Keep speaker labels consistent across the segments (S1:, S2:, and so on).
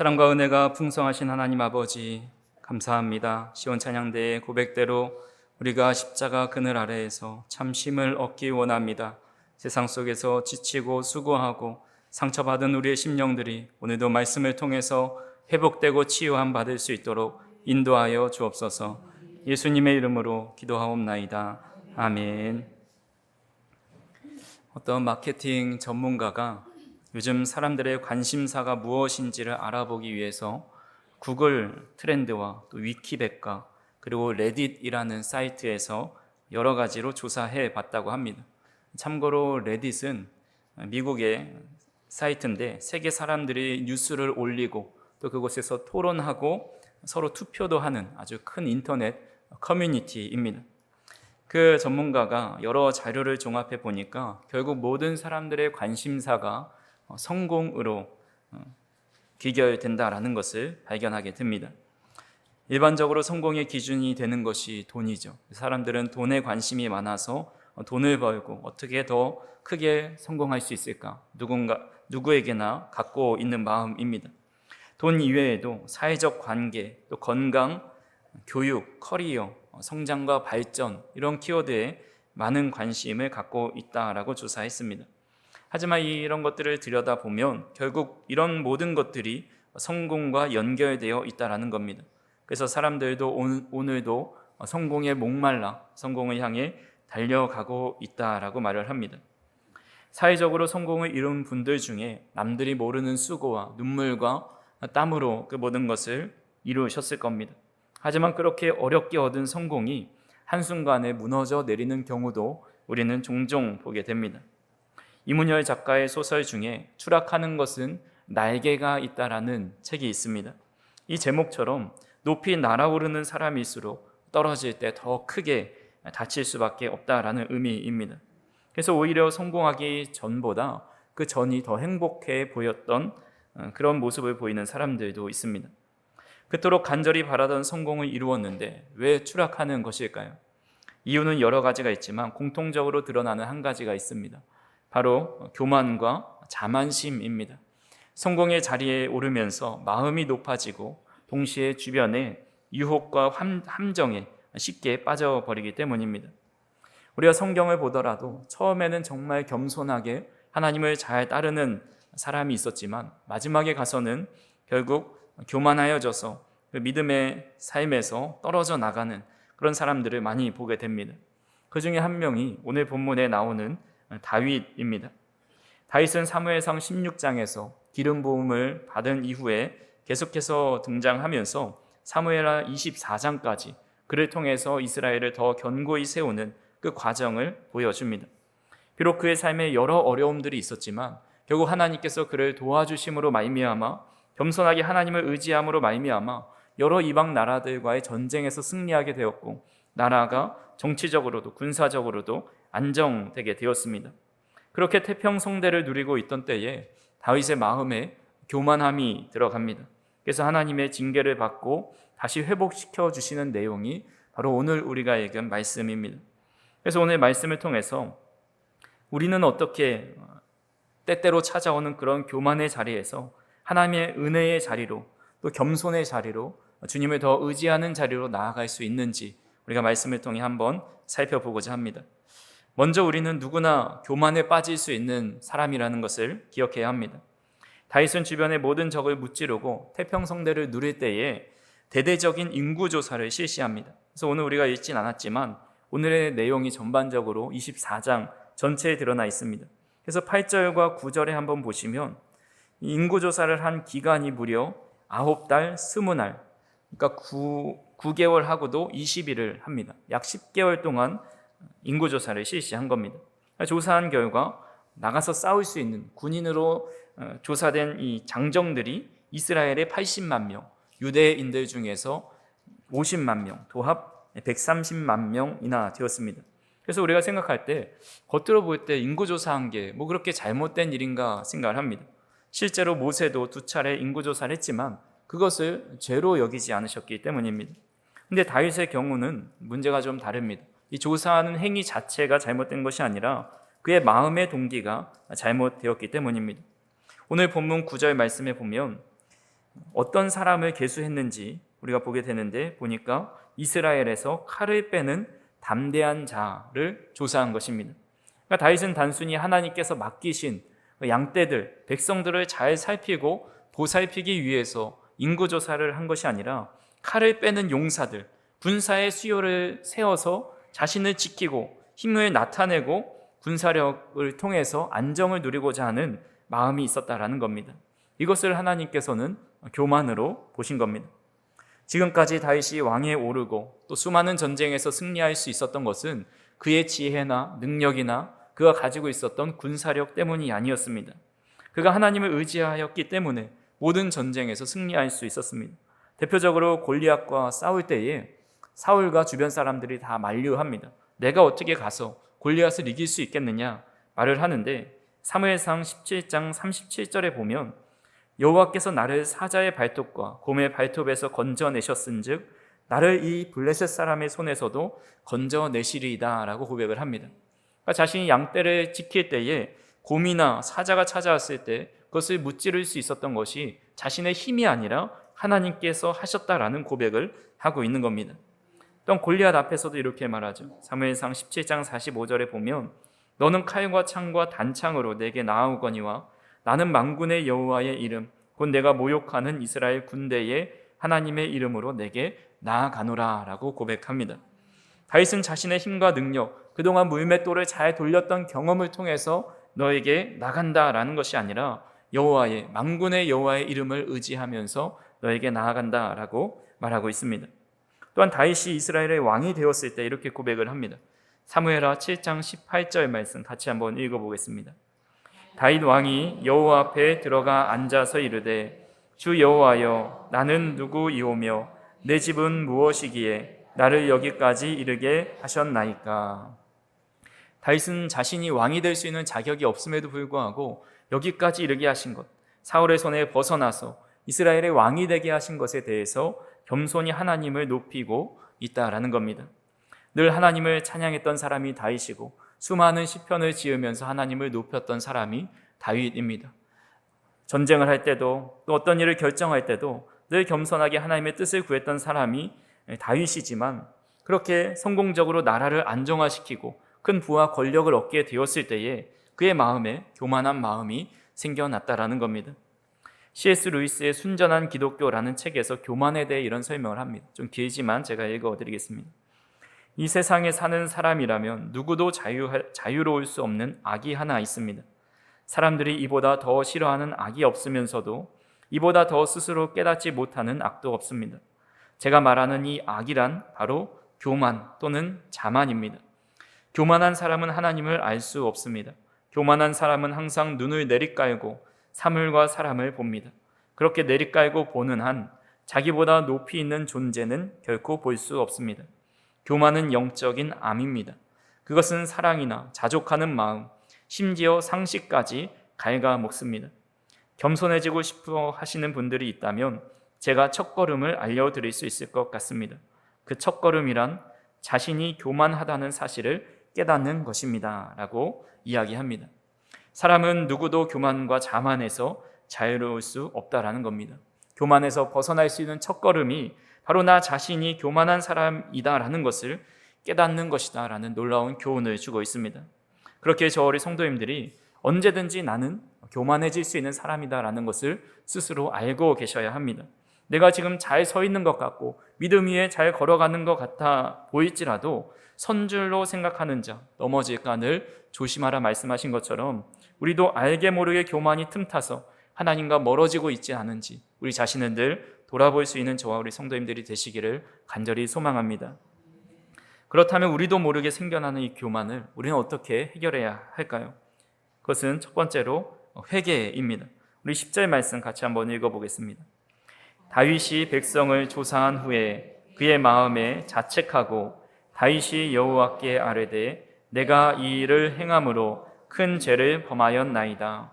S1: 사랑과 은혜가 풍성하신 하나님 아버지, 감사합니다. 시온 찬양대의 고백대로 우리가 십자가 그늘 아래에서 참 쉼을 얻기 원합니다. 세상 속에서 지치고 수고하고 상처받은 우리의 심령들이 오늘도 말씀을 통해서 회복되고 치유함 받을 수 있도록 인도하여 주옵소서. 예수님의 이름으로 기도하옵나이다. 아멘. 어떤 마케팅 전문가가 요즘 사람들의 관심사가 무엇인지를 알아보기 위해서 구글 트렌드와 또 위키백과 그리고 레딧이라는 사이트에서 여러 가지로 조사해 봤다고 합니다. 참고로 레딧은 미국의 사이트인데 세계 사람들이 뉴스를 올리고 또 그곳에서 토론하고 서로 투표도 하는 아주 큰 인터넷 커뮤니티입니다. 그 전문가가 여러 자료를 종합해 보니까 결국 모든 사람들의 관심사가 성공으로 귀결된다라는 것을 발견하게 됩니다. 일반적으로 성공의 기준이 되는 것이 돈이죠. 사람들은 돈에 관심이 많아서 돈을 벌고 어떻게 더 크게 성공할 수 있을까? 누구에게나 갖고 있는 마음입니다. 돈 이외에도 사회적 관계, 또 건강, 교육, 커리어, 성장과 발전 이런 키워드에 많은 관심을 갖고 있다라고 조사했습니다. 하지만 이런 것들을 들여다보면 결국 이런 모든 것들이 성공과 연결되어 있다는 겁니다. 그래서 사람들도 오늘도 성공에 목말라 성공을 향해 달려가고 있다라고 말을 합니다. 사회적으로 성공을 이룬 분들 중에 남들이 모르는 수고와 눈물과 땀으로 그 모든 것을 이루셨을 겁니다. 하지만 그렇게 어렵게 얻은 성공이 한순간에 무너져 내리는 경우도 우리는 종종 보게 됩니다. 이문열 작가의 소설 중에 추락하는 것은 날개가 있다라는 책이 있습니다. 이 제목처럼 높이 날아오르는 사람일수록 떨어질 때 더 크게 다칠 수밖에 없다라는 의미입니다. 그래서 오히려 성공하기 전보다 그 전이 더 행복해 보였던 그런 모습을 보이는 사람들도 있습니다. 그토록 간절히 바라던 성공을 이루었는데 왜 추락하는 것일까요? 이유는 여러 가지가 있지만 공통적으로 드러나는 한 가지가 있습니다. 바로 교만과 자만심입니다. 성공의 자리에 오르면서 마음이 높아지고 동시에 주변에 유혹과 함정에 쉽게 빠져버리기 때문입니다. 우리가 성경을 보더라도 처음에는 정말 겸손하게 하나님을 잘 따르는 사람이 있었지만 마지막에 가서는 결국 교만하여져서 그 믿음의 삶에서 떨어져 나가는 그런 사람들을 많이 보게 됩니다. 그 중에 한 명이 오늘 본문에 나오는 다윗입니다. 다윗은 사무엘상 16장에서 기름 부음을 받은 이후에 계속해서 등장하면서 사무엘하 24장까지 그를 통해서 이스라엘을 더 견고히 세우는 그 과정을 보여줍니다. 비록 그의 삶에 여러 어려움들이 있었지만 결국 하나님께서 그를 도와주심으로 말미암아 겸손하게 하나님을 의지함으로 말미암아 여러 이방 나라들과의 전쟁에서 승리하게 되었고 나라가 정치적으로도 군사적으로도 안정되게 되었습니다. 그렇게 태평성대를 누리고 있던 때에 다윗의 마음에 교만함이 들어갑니다. 그래서 하나님의 징계를 받고 다시 회복시켜 주시는 내용이 바로 오늘 우리가 읽은 말씀입니다. 그래서 오늘 말씀을 통해서 우리는 어떻게 때때로 찾아오는 그런 교만의 자리에서 하나님의 은혜의 자리로 또 겸손의 자리로 주님을 더 의지하는 자리로 나아갈 수 있는지 우리가 말씀을 통해 한번 살펴보고자 합니다. 먼저 우리는 누구나 교만에 빠질 수 있는 사람이라는 것을 기억해야 합니다. 다윗은 주변의 모든 적을 무찌르고 태평성대를 누릴 때에 대대적인 인구조사를 실시합니다. 그래서 오늘 우리가 읽진 않았지만 오늘의 내용이 전반적으로 24장 전체에 드러나 있습니다. 그래서 8절과 9절에 한번 보시면 인구조사를 한 기간이 무려 9달 20날, 그러니까 9개월 하고도 20일을 합니다. 약 10개월 동안 인구조사를 실시한 겁니다. 조사한 결과 나가서 싸울 수 있는 군인으로 조사된 이 장정들이 이스라엘의 80만 명, 유대인들 중에서 50만 명, 도합 130만 명이나 되었습니다. 그래서 우리가 생각할 때 겉으로 볼 때 인구조사한 게 뭐 그렇게 잘못된 일인가 생각을 합니다. 실제로 모세도 2차례 인구조사를 했지만 그것을 죄로 여기지 않으셨기 때문입니다. 그런데 다윗의 경우는 문제가 좀 다릅니다. 이 조사하는 행위 자체가 잘못된 것이 아니라 그의 마음의 동기가 잘못되었기 때문입니다. 오늘 본문 9절 말씀에 보면 어떤 사람을 계수했는지 우리가 보게 되는데, 보니까 이스라엘에서 칼을 빼는 담대한 자를 조사한 것입니다. 그러니까 다윗은 단순히 하나님께서 맡기신 양떼들, 백성들을 잘 살피고 보살피기 위해서 인구조사를 한 것이 아니라 칼을 빼는 용사들, 군사의 수요를 세워서 자신을 지키고 힘을 나타내고 군사력을 통해서 안정을 누리고자 하는 마음이 있었다라는 겁니다. 이것을 하나님께서는 교만으로 보신 겁니다. 지금까지 다윗이 왕에 오르고 또 수많은 전쟁에서 승리할 수 있었던 것은 그의 지혜나 능력이나 그가 가지고 있었던 군사력 때문이 아니었습니다. 그가 하나님을 의지하였기 때문에 모든 전쟁에서 승리할 수 있었습니다. 대표적으로 골리앗과 싸울 때에 사울과 주변 사람들이 다 만류합니다. 내가 어떻게 가서 골리앗을 이길 수 있겠느냐 말을 하는데, 사무엘상 17장 37절에 보면 여호와께서 나를 사자의 발톱과 곰의 발톱에서 건져내셨은즉 나를 이 블레셋 사람의 손에서도 건져내시리이다 라고 고백을 합니다. 그러니까 자신이 양떼를 지킬 때에 곰이나 사자가 찾아왔을 때 그것을 무찌를 수 있었던 것이 자신의 힘이 아니라 하나님께서 하셨다라는 고백을 하고 있는 겁니다. 또한 골리앗 앞에서도 이렇게 말하죠. 사무엘상 17장 45절에 보면 너는 칼과 창과 단창으로 내게 나아오거니와 나는 만군의 여호와의 이름 곧 내가 모욕하는 이스라엘 군대의 하나님의 이름으로 내게 나아가노라 라고 고백합니다. 다윗은 자신의 힘과 능력, 그동안 물맷돌을 잘 돌렸던 경험을 통해서 너에게 나간다라는 것이 아니라 여호와의, 만군의 여호와의 이름을 의지하면서 너에게 나아간다라고 말하고 있습니다. 또한 다윗이 이스라엘의 왕이 되었을 때 이렇게 고백을 합니다. 사무엘하 7장 18절 말씀 같이 한번 읽어보겠습니다. 다윗 왕이 여호와 앞에 들어가 앉아서 이르되 주 여호와여 나는 누구이오며 내 집은 무엇이기에 나를 여기까지 이르게 하셨나이까. 다윗은 자신이 왕이 될 수 있는 자격이 없음에도 불구하고 여기까지 이르게 하신 것, 사울의 손에 벗어나서 이스라엘의 왕이 되게 하신 것에 대해서 겸손히 하나님을 높이고 있다라는 겁니다. 늘 하나님을 찬양했던 사람이 다윗이고 수많은 시편을 지으면서 하나님을 높였던 사람이 다윗입니다. 전쟁을 할 때도 또 어떤 일을 결정할 때도 늘 겸손하게 하나님의 뜻을 구했던 사람이 다윗이지만, 그렇게 성공적으로 나라를 안정화시키고 큰 부와 권력을 얻게 되었을 때에 그의 마음에 교만한 마음이 생겨났다라는 겁니다. C.S. 루이스의 순전한 기독교라는 책에서 교만에 대해 이런 설명을 합니다. 좀 길지만 제가 읽어드리겠습니다. 이 세상에 사는 사람이라면 누구도 자유로울 수 없는 악이 하나 있습니다. 사람들이 이보다 더 싫어하는 악이 없으면서도 이보다 더 스스로 깨닫지 못하는 악도 없습니다. 제가 말하는 이 악이란 바로 교만 또는 자만입니다. 교만한 사람은 하나님을 알 수 없습니다. 교만한 사람은 항상 눈을 내리깔고 사물과 사람을 봅니다. 그렇게 내리깔고 보는 한 자기보다 높이 있는 존재는 결코 볼 수 없습니다. 교만은 영적인 암입니다. 그것은 사랑이나 자족하는 마음, 심지어 상식까지 갉아먹습니다. 겸손해지고 싶어 하시는 분들이 있다면 제가 첫걸음을 알려드릴 수 있을 것 같습니다. 그 첫걸음이란 자신이 교만하다는 사실을 깨닫는 것입니다 라고 이야기합니다. 사람은 누구도 교만과 자만에서 자유로울 수 없다라는 겁니다. 교만에서 벗어날 수 있는 첫걸음이 바로 나 자신이 교만한 사람이다라는 것을 깨닫는 것이다 라는 놀라운 교훈을 주고 있습니다. 그렇게 저 우리 성도님들이 언제든지 나는 교만해질 수 있는 사람이다 라는 것을 스스로 알고 계셔야 합니다. 내가 지금 잘 서 있는 것 같고 믿음 위에 잘 걸어가는 것 같아 보일지라도 선줄로 생각하는 자 넘어질까 늘 조심하라 말씀하신 것처럼 우리도 알게 모르게 교만이 틈타서 하나님과 멀어지고 있지 않은지 우리 자신을 늘 돌아볼 수 있는 저와 우리 성도님들이 되시기를 간절히 소망합니다. 그렇다면 우리도 모르게 생겨나는 이 교만을 우리는 어떻게 해결해야 할까요? 그것은 첫 번째로 회개입니다. 우리 10절 말씀 같이 한번 읽어보겠습니다. 다윗이 백성을 조사한 후에 그의 마음에 자책하고 다윗이 여호와께 아뢰되 내가 이 일을 행함으로 큰 죄를 범하였나이다.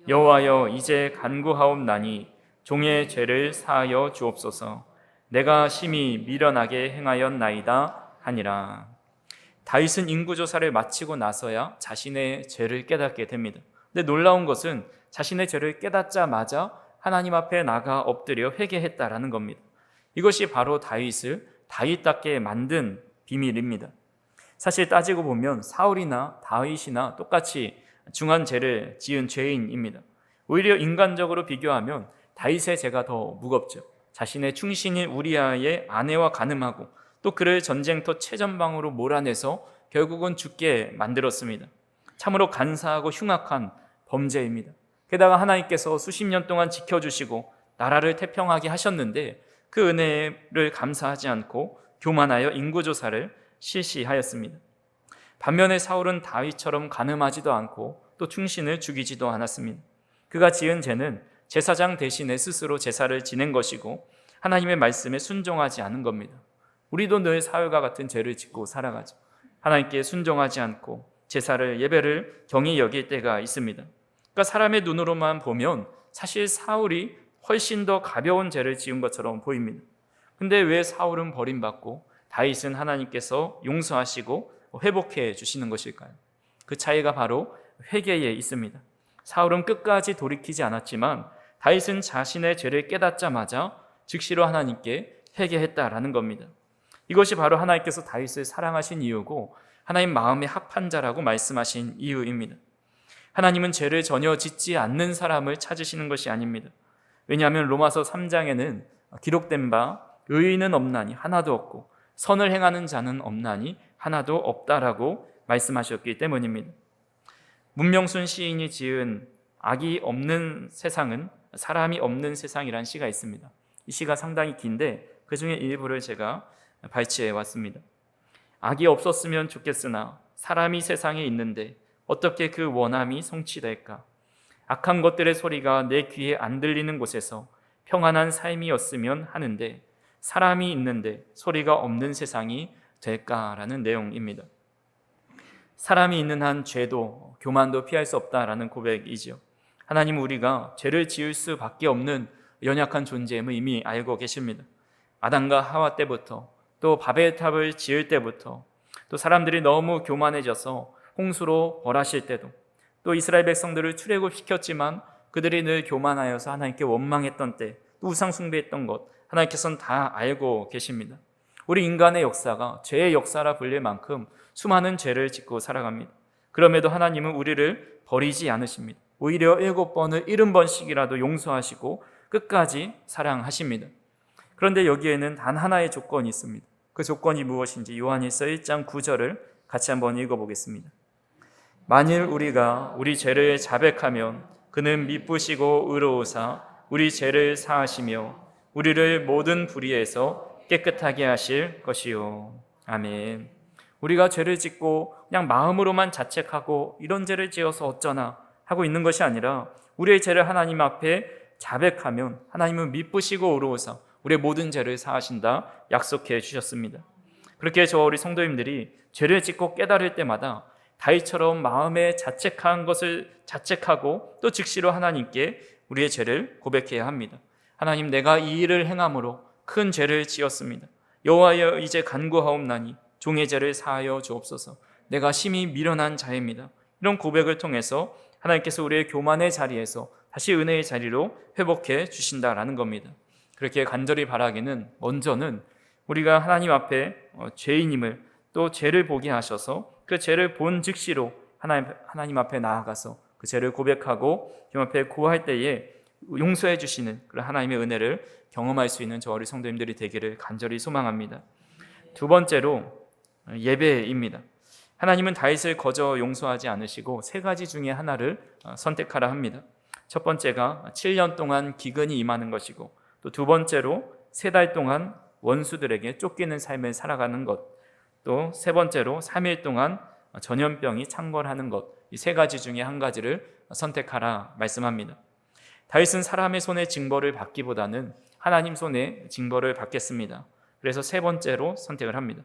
S1: 여호와여 이제 간구하옵나니 종의 죄를 사하여 주옵소서. 내가 심히 미련하게 행하였나이다 하니라. 다윗은 인구조사를 마치고 나서야 자신의 죄를 깨닫게 됩니다. 근데 놀라운 것은 자신의 죄를 깨닫자마자 하나님 앞에 나가 엎드려 회개했다라는 겁니다. 이것이 바로 다윗을 다윗답게 만든 비밀입니다. 사실 따지고 보면 사울이나 다윗이나 똑같이 중한 죄를 지은 죄인입니다. 오히려 인간적으로 비교하면 다윗의 죄가 더 무겁죠. 자신의 충신인 우리아의 아내와 간음하고 또 그를 전쟁터 최전방으로 몰아내서 결국은 죽게 만들었습니다. 참으로 간사하고 흉악한 범죄입니다. 게다가 하나님께서 수십 년 동안 지켜주시고 나라를 태평하게 하셨는데 그 은혜를 감사하지 않고 교만하여 인구조사를 실시하였습니다. 반면에 사울은 다윗처럼 간음하지도 않고 또 충신을 죽이지도 않았습니다. 그가 지은 죄는 제사장 대신에 스스로 제사를 지낸 것이고 하나님의 말씀에 순종하지 않은 겁니다. 우리도 늘 사울과 같은 죄를 짓고 살아가죠. 하나님께 순종하지 않고 제사를 예배를 경히 여길 때가 있습니다. 그러니까 사람의 눈으로만 보면 사실 사울이 훨씬 더 가벼운 죄를 지은 것처럼 보입니다. 근데 왜 사울은 버림받고 다윗은 하나님께서 용서하시고 회복해 주시는 것일까요? 그 차이가 바로 회개에 있습니다. 사울은 끝까지 돌이키지 않았지만 다윗은 자신의 죄를 깨닫자마자 즉시로 하나님께 회개했다라는 겁니다. 이것이 바로 하나님께서 다윗을 사랑하신 이유고 하나님 마음의 합한 자라고 말씀하신 이유입니다. 하나님은 죄를 전혀 짓지 않는 사람을 찾으시는 것이 아닙니다. 왜냐하면 로마서 3장에는 기록된 바 의인은 없나니 하나도 없고 선을 행하는 자는 없나니 하나도 없다라고 말씀하셨기 때문입니다. 문명순 시인이 지은 악이 없는 세상은 사람이 없는 세상이라는 시가 있습니다. 이 시가 상당히 긴데 그 중에 일부를 제가 발췌해 왔습니다. 악이 없었으면 좋겠으나 사람이 세상에 있는데 어떻게 그 원함이 성취될까? 악한 것들의 소리가 내 귀에 안 들리는 곳에서 평안한 삶이었으면 하는데 사람이 있는데 소리가 없는 세상이 될까라는 내용입니다. 사람이 있는 한 죄도 교만도 피할 수 없다라는 고백이죠. 하나님은 우리가 죄를 지을 수밖에 없는 연약한 존재임을 이미 알고 계십니다. 아담과 하와 때부터 또 바벨탑을 지을 때부터 또 사람들이 너무 교만해져서 홍수로 벌하실 때도 또 이스라엘 백성들을 출애굽시켰지만 그들이 늘 교만하여서 하나님께 원망했던 때 또 우상 숭배했던 것 하나님께서는 다 알고 계십니다. 우리 인간의 역사가 죄의 역사라 불릴 만큼 수많은 죄를 짓고 살아갑니다. 그럼에도 하나님은 우리를 버리지 않으십니다. 오히려 7번을 70번씩이라도 용서하시고 끝까지 사랑하십니다. 그런데 여기에는 단 하나의 조건이 있습니다. 그 조건이 무엇인지 요한일서 1장 9절을 같이 한번 읽어보겠습니다. 만일 우리가 우리 죄를 자백하면 그는 미쁘시고 의로우사 우리 죄를 사하시며 우리를 모든 불의에서 깨끗하게 하실 것이요. 아멘. 우리가 죄를 짓고 그냥 마음으로만 자책하고 이런 죄를 지어서 어쩌나 하고 있는 것이 아니라 우리의 죄를 하나님 앞에 자백하면 하나님은 미쁘시고 의로우사 우리의 모든 죄를 사하신다 약속해 주셨습니다. 그렇게 저와 우리 성도님들이 죄를 짓고 깨달을 때마다 다윗처럼 마음에 자책한 것을 자책하고 또 즉시로 하나님께 우리의 죄를 고백해야 합니다. 하나님, 내가 이 일을 행함으로 큰 죄를 지었습니다. 여호와여, 이제 간구하옵나니 종의 죄를 사하여 주옵소서. 내가 심히 미련한 자입니다. 이런 고백을 통해서 하나님께서 우리의 교만의 자리에서 다시 은혜의 자리로 회복해 주신다라는 겁니다. 그렇게 간절히 바라기는 먼저는 우리가 하나님 앞에 죄인임을 또 죄를 보게 하셔서 그 죄를 본 즉시로 하나님 앞에 나아가서 그 죄를 고백하고 주님 앞에 구할 때에 용서해 주시는 그런 하나님의 은혜를 경험할 수 있는 저와 우리 성도님들이 되기를 간절히 소망합니다. 두 번째로 예배입니다. 하나님은 다윗을 거저 용서하지 않으시고 세 가지 중에 하나를 선택하라 합니다. 첫 번째가 7년 동안 기근이 임하는 것이고 또 두 번째로 3달 동안 원수들에게 쫓기는 삶을 살아가는 것, 또 세 번째로 3일 동안 전염병이 창궐하는 것, 이 세 가지 중에 한 가지를 선택하라 말씀합니다. 다윗은 사람의 손에 징벌을 받기보다는 하나님 손에 징벌을 받겠습니다. 그래서 세 번째로 선택을 합니다.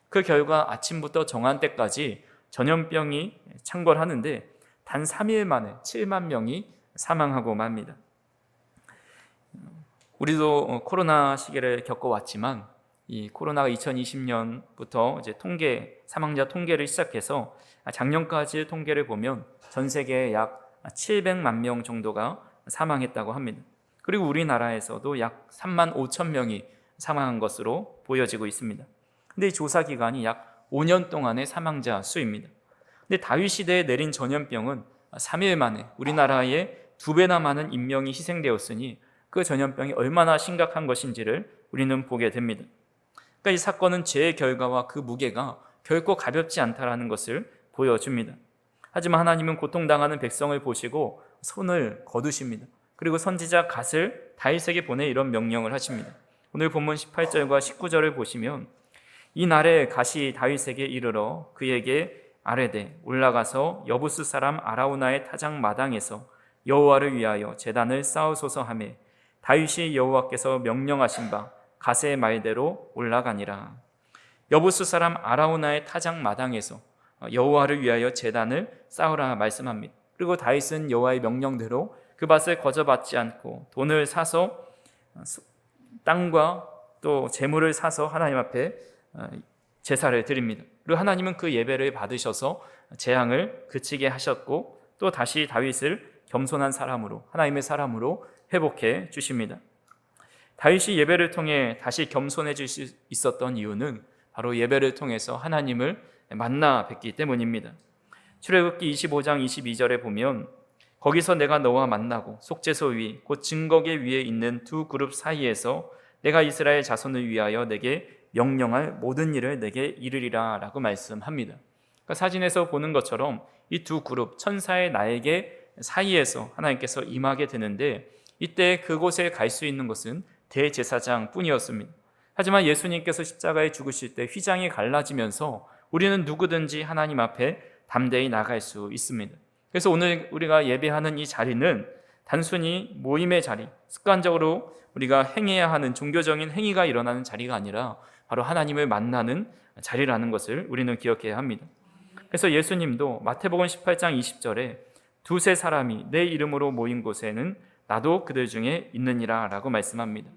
S1: 그 결과 아침부터 정한 때까지 전염병이 창궐하는데 단 3일 만에 7만 명이 사망하고 맙니다. 우리도 코로나 시기를 겪어왔지만 이 코로나가 2020년부터 이제 사망자 통계를 시작해서 작년까지 통계를 보면 전 세계에 약 700만 명 정도가 사망했다고 합니다. 그리고 우리나라에서도 약 3만 5천 명이 사망한 것으로 보여지고 있습니다. 근데 이 조사 기간이 약 5년 동안의 사망자 수입니다. 근데 다윗 시대에 내린 전염병은 3일 만에 우리나라에 2배나 많은 인명이 희생되었으니 그 전염병이 얼마나 심각한 것인지를 우리는 보게 됩니다. 그러니까 이 사건은 죄의 결과와 그 무게가 결코 가볍지 않다라는 것을 보여줍니다. 하지만 하나님은 고통당하는 백성을 보시고 손을 거두십니다. 그리고 선지자 갓을 다윗에게 보내 이런 명령을 하십니다. 오늘 본문 18절과 19절을 보시면 이 날에 갓이 다윗에게 이르러 그에게 아뢰되 올라가서 여부스 사람 아라우나의 타작 마당에서 여호와를 위하여 제단을 쌓으소서 하매 다윗이 여호와께서 명령하신 바 갓의 말대로 올라가니라. 여부스 사람 아라우나의 타작 마당에서 여호와를 위하여 제단을 쌓으라 말씀합니다. 그리고 다윗은 여호와의 명령대로 그 밭을 거저받지 않고 돈을 사서 땅과 또 재물을 사서 하나님 앞에 제사를 드립니다. 그리고 하나님은 그 예배를 받으셔서 재앙을 그치게 하셨고 또 다시 다윗을 겸손한 사람으로 하나님의 사람으로 회복해 주십니다. 다윗이 예배를 통해 다시 겸손해질 수 있었던 이유는 바로 예배를 통해서 하나님을 만나 뵙기 때문입니다. 출애굽기 25장 22절에 보면 거기서 내가 너와 만나고 속죄소 위 곧 증거계 위에 있는 두 그룹 사이에서 내가 이스라엘 자손을 위하여 내게 명령할 모든 일을 내게 이르리라 라고 말씀합니다. 그러니까 사진에서 보는 것처럼 이 두 그룹 천사의 날개 사이에서 하나님께서 임하게 되는데 이때 그곳에 갈 수 있는 것은 대제사장 뿐이었습니다. 하지만 예수님께서 십자가에 죽으실 때 휘장이 갈라지면서 우리는 누구든지 하나님 앞에 담대히 나갈 수 있습니다. 그래서 오늘 우리가 예배하는 이 자리는 단순히 모임의 자리, 습관적으로 우리가 행해야 하는 종교적인 행위가 일어나는 자리가 아니라 바로 하나님을 만나는 자리라는 것을 우리는 기억해야 합니다. 그래서 예수님도 마태복음 18장 20절에 두세 사람이 내 이름으로 모인 곳에는 나도 그들 중에 있느니라 라고 말씀합니다.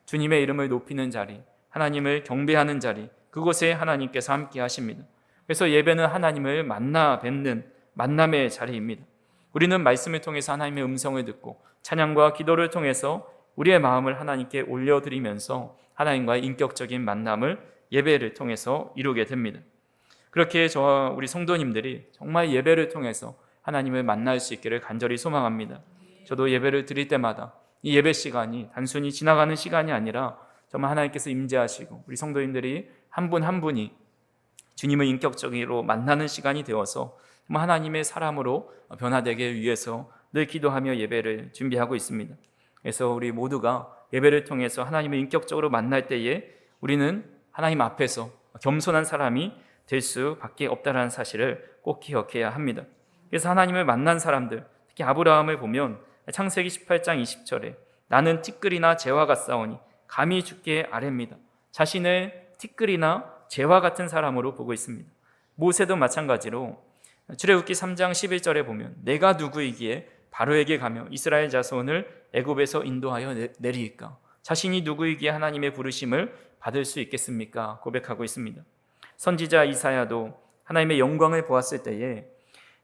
S1: 주님의 이름을 높이는 자리, 하나님을 경배하는 자리, 그곳에 하나님께서 함께 하십니다. 그래서 예배는 하나님을 만나 뵙는 만남의 자리입니다. 우리는 말씀을 통해서 하나님의 음성을 듣고 찬양과 기도를 통해서 우리의 마음을 하나님께 올려드리면서 하나님과의 인격적인 만남을 예배를 통해서 이루게 됩니다. 그렇게 저와 우리 성도님들이 정말 예배를 통해서 하나님을 만날 수 있기를 간절히 소망합니다. 저도 예배를 드릴 때마다 이 예배 시간이 단순히 지나가는 시간이 아니라 정말 하나님께서 임재하시고 우리 성도님들이 한 분 한 분이 주님을 인격적으로 만나는 시간이 되어서 정말 하나님의 사람으로 변화되기 위해서 늘 기도하며 예배를 준비하고 있습니다. 그래서 우리 모두가 예배를 통해서 하나님을 인격적으로 만날 때에 우리는 하나님 앞에서 겸손한 사람이 될 수밖에 없다는 사실을 꼭 기억해야 합니다. 그래서 하나님을 만난 사람들, 특히 아브라함을 보면 창세기 18장 20절에 나는 티끌이나 재와 같사오니 감히 주께 아뢰입니다. 자신을 티끌이나 재와 같은 사람으로 보고 있습니다. 모세도 마찬가지로 출애굽기 3장 11절에 보면 내가 누구이기에 바로에게 가며 이스라엘 자손을 애굽에서 인도하여 내리일까? 자신이 누구이기에 하나님의 부르심을 받을 수 있겠습니까? 고백하고 있습니다. 선지자 이사야도 하나님의 영광을 보았을 때에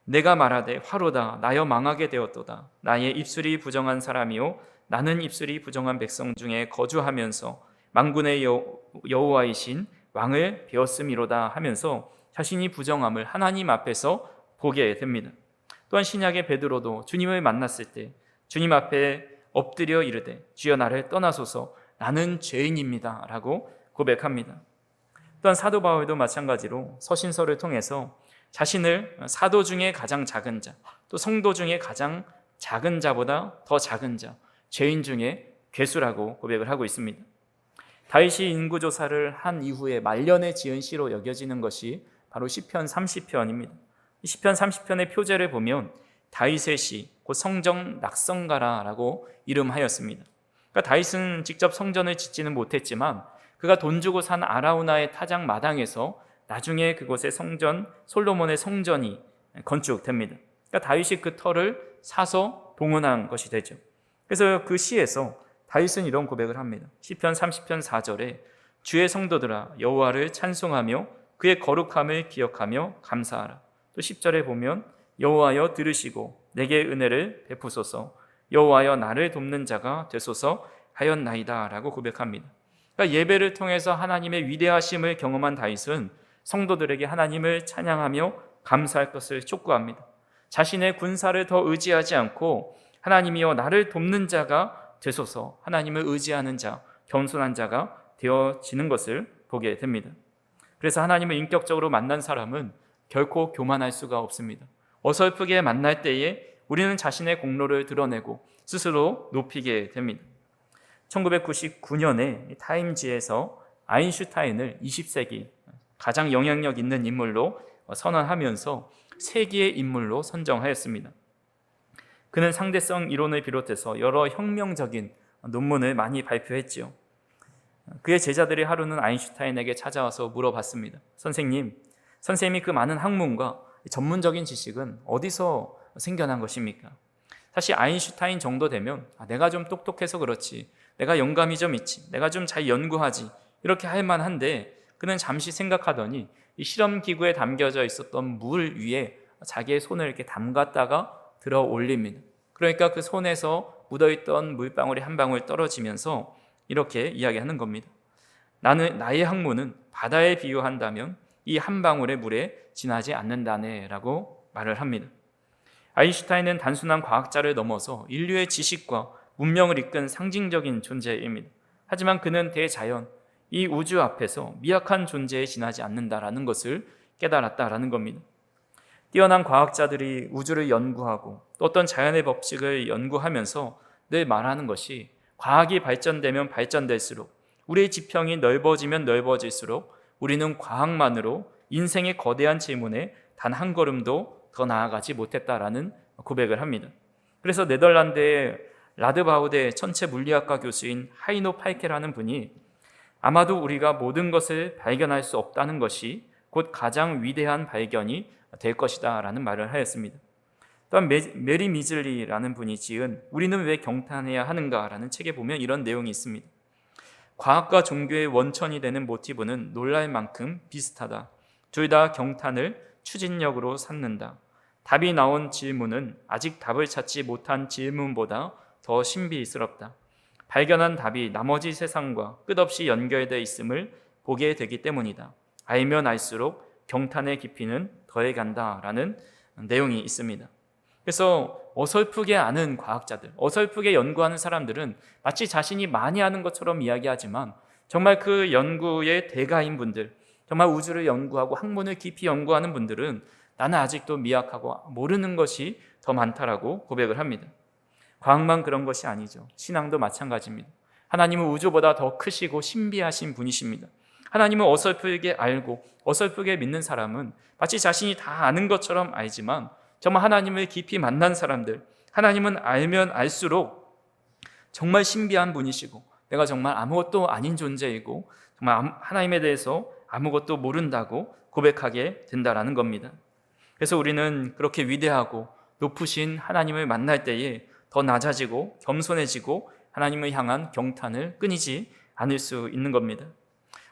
S1: 내가 말하되 화로다 나여 망하게 되었도다 나의 입술이 부정한 사람이요 나는 입술이 부정한 백성 중에 거주하면서 만군의 여호와이신 왕을 배웠음이로다 하면서 자신이 부정함을 하나님 앞에서 보게 됩니다. 또한 신약의 베드로도 주님을 만났을 때 주님 앞에 엎드려 이르되 주여 나를 떠나소서 나는 죄인입니다 라고 고백합니다. 또한 사도 바울도 마찬가지로 서신서를 통해서 자신을 사도 중에 가장 작은 자, 또 성도 중에 가장 작은 자보다 더 작은 자, 죄인 중에 괴수라고 고백을 하고 있습니다. 다윗이 인구조사를 한 이후에 말년에 지은 시로 여겨지는 것이 바로 시편 30편입니다. 시편 30편의 표제를 보면 다윗의 시, 곧 성정 낙성가라라고 이름하였습니다. 그러니까 다윗은 직접 성전을 짓지는 못했지만 그가 돈 주고 산 아라우나의 타작 마당에서 나중에 그곳에 성전, 솔로몬의 성전이 건축됩니다. 그러니까 다윗이 그 터를 사서 봉헌한 것이 되죠. 그래서 그 시에서 다윗은 이런 고백을 합니다. 시편 30편 4절에 주의 성도들아 여호와를 찬송하며 그의 거룩함을 기억하며 감사하라. 또 10절에 보면 여호와여 들으시고 내게 은혜를 베푸소서 여호와여 나를 돕는 자가 되소서 하였나이다 라고 고백합니다. 그러니까 예배를 통해서 하나님의 위대하심을 경험한 다윗은 성도들에게 하나님을 찬양하며 감사할 것을 촉구합니다. 자신의 군사를 더 의지하지 않고 하나님이여 나를 돕는 자가 되소서, 하나님을 의지하는 자, 겸손한 자가 되어지는 것을 보게 됩니다. 그래서 하나님을 인격적으로 만난 사람은 결코 교만할 수가 없습니다. 어설프게 만날 때에 우리는 자신의 공로를 드러내고 스스로 높이게 됩니다. 1999년에 타임지에서 아인슈타인을 20세기 가장 영향력 있는 인물로 선언하면서 세계의 인물로 선정하였습니다. 그는 상대성 이론을 비롯해서 여러 혁명적인 논문을 많이 발표했지요. 그의 제자들이 하루는 아인슈타인에게 찾아와서 물어봤습니다. 선생님이 그 많은 학문과 전문적인 지식은 어디서 생겨난 것입니까? 사실 아인슈타인 정도 되면 내가 좀 똑똑해서 그렇지, 내가 영감이 좀 있지, 내가 좀 잘 연구하지, 이렇게 할 만한데 그는 잠시 생각하더니 이 실험기구에 담겨져 있었던 물 위에 자기의 손을 이렇게 담갔다가 들어 올립니다. 그러니까 그 손에서 묻어있던 물방울이 한 방울 떨어지면서 이렇게 이야기하는 겁니다. 나의 학문은 바다에 비유한다면 이 한 방울의 물에 지나지 않는다네 라고 말을 합니다. 아인슈타인은 단순한 과학자를 넘어서 인류의 지식과 문명을 이끈 상징적인 존재입니다. 하지만 그는 대자연, 이 우주 앞에서 미약한 존재에 지나지 않는다라는 것을 깨달았다라는 겁니다. 뛰어난 과학자들이 우주를 연구하고 또 어떤 자연의 법칙을 연구하면서 늘 말하는 것이 과학이 발전되면 발전될수록, 우리의 지평이 넓어지면 넓어질수록 우리는 과학만으로 인생의 거대한 질문에 단 한 걸음도 더 나아가지 못했다라는 고백을 합니다. 그래서 네덜란드의 라드바우대 천체 물리학과 교수인 하이노 파이케라는 분이 아마도 우리가 모든 것을 발견할 수 없다는 것이 곧 가장 위대한 발견이 될 것이다 라는 말을 하였습니다. 또한 메리 미즐리라는 분이 지은 우리는 왜 경탄해야 하는가 라는 책에 보면 이런 내용이 있습니다. 과학과 종교의 원천이 되는 모티브는 놀랄 만큼 비슷하다. 둘 다 경탄을 추진력으로 삼는다. 답이 나온 질문은 아직 답을 찾지 못한 질문보다 더 신비스럽다. 발견한 답이 나머지 세상과 끝없이 연결되어 있음을 보게 되기 때문이다. 알면 알수록 경탄의 깊이는 더해간다라는 내용이 있습니다. 그래서 어설프게 아는 과학자들, 어설프게 연구하는 사람들은 마치 자신이 많이 아는 것처럼 이야기하지만 정말 그 연구의 대가인 분들, 정말 우주를 연구하고 학문을 깊이 연구하는 분들은 나는 아직도 미약하고 모르는 것이 더 많다라고 고백을 합니다. 과학만 그런 것이 아니죠. 신앙도 마찬가지입니다. 하나님은 우주보다 더 크시고 신비하신 분이십니다. 하나님은 어설프게 알고 어설프게 믿는 사람은 마치 자신이 다 아는 것처럼 알지만 정말 하나님을 깊이 만난 사람들, 하나님은 알면 알수록 정말 신비한 분이시고 내가 정말 아무것도 아닌 존재이고 정말 하나님에 대해서 아무것도 모른다고 고백하게 된다라는 겁니다. 그래서 우리는 그렇게 위대하고 높으신 하나님을 만날 때에 더 낮아지고 겸손해지고 하나님을 향한 경탄을 끊이지 않을 수 있는 겁니다.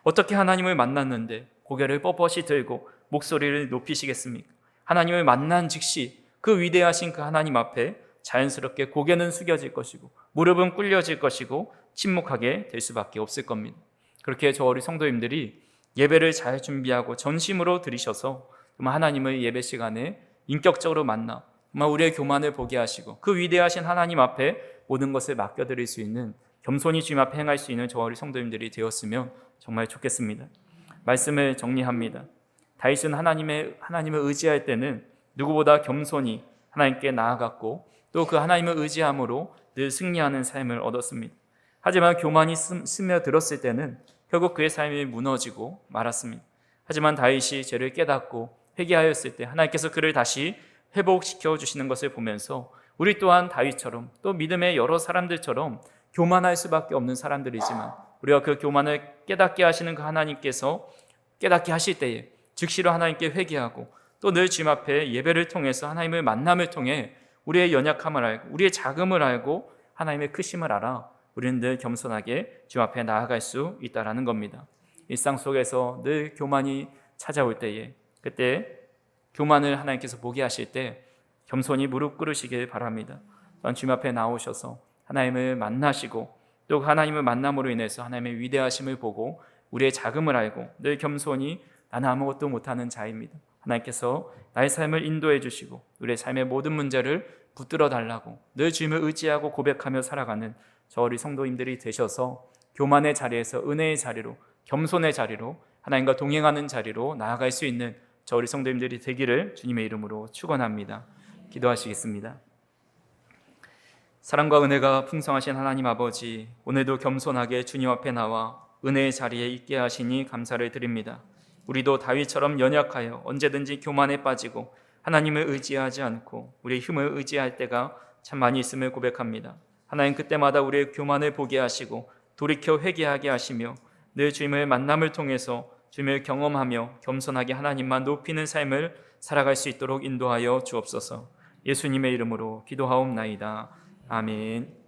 S1: 어떻게 하나님을 만났는데 고개를 뻣뻣이 들고 목소리를 높이시겠습니까? 하나님을 만난 즉시 그 위대하신 그 하나님 앞에 자연스럽게 고개는 숙여질 것이고 무릎은 꿇려질 것이고 침묵하게 될 수밖에 없을 겁니다. 그렇게 저 우리 성도님들이 예배를 잘 준비하고 전심으로 드리셔서 정말 하나님을 예배 시간에 인격적으로 만나 정말 우리의 교만을 보게 하시고 그 위대하신 하나님 앞에 모든 것을 맡겨드릴 수 있는, 겸손히 주님 앞에 행할 수 있는 저와 우리 성도님들이 되었으면 정말 좋겠습니다. 말씀을 정리합니다. 다윗은 하나님을 의지할 때는 누구보다 겸손히 하나님께 나아갔고 또 그 하나님을 의지함으로 늘 승리하는 삶을 얻었습니다. 하지만 교만이 스며들었을 때는 결국 그의 삶이 무너지고 말았습니다. 하지만 다윗이 죄를 깨닫고 회개하였을 때 하나님께서 그를 다시 회복시켜 주시는 것을 보면서 우리 또한 다윗처럼 또 믿음의 여러 사람들처럼 교만할 수밖에 없는 사람들이지만 우리가 그 교만을 깨닫게 하시는 그 하나님께서 깨닫게 하실 때에 즉시로 하나님께 회개하고 또 늘 주님 앞에 예배를 통해서 하나님을 만남을 통해 우리의 연약함을 알고 우리의 작음을 알고 하나님의 크심을 알아 우리는 늘 겸손하게 주님 앞에 나아갈 수 있다는 겁니다. 일상 속에서 늘 교만이 찾아올 때에 그때 교만을 하나님께서 보게 하실 때 겸손히 무릎 꿇으시길 바랍니다. 또한 주님 앞에 나오셔서 하나님을 만나시고 또 하나님을 만남으로 인해서 하나님의 위대하심을 보고 우리의 작음을 알고 늘 겸손히 나는 아무것도 못하는 자입니다. 하나님께서 나의 삶을 인도해 주시고 우리의 삶의 모든 문제를 붙들어 달라고 늘 주님을 의지하고 고백하며 살아가는 저 우리 성도님들이 되셔서 교만의 자리에서 은혜의 자리로, 겸손의 자리로, 하나님과 동행하는 자리로 나아갈 수 있는 저 우리 성도님들이 되기를 주님의 이름으로 축원합니다. 기도하시겠습니다. 사랑과 은혜가 풍성하신 하나님 아버지, 오늘도 겸손하게 주님 앞에 나와 은혜의 자리에 있게 하시니 감사를 드립니다. 우리도 다윗처럼 연약하여 언제든지 교만에 빠지고 하나님을 의지하지 않고 우리의 힘을 의지할 때가 참 많이 있음을 고백합니다. 하나님, 그때마다 우리의 교만을 보게 하시고 돌이켜 회개하게 하시며 늘 주님의 만남을 통해서 주님을 경험하며 겸손하게 하나님만 높이는 삶을 살아갈 수 있도록 인도하여 주옵소서. 예수님의 이름으로 기도하옵나이다. 아멘.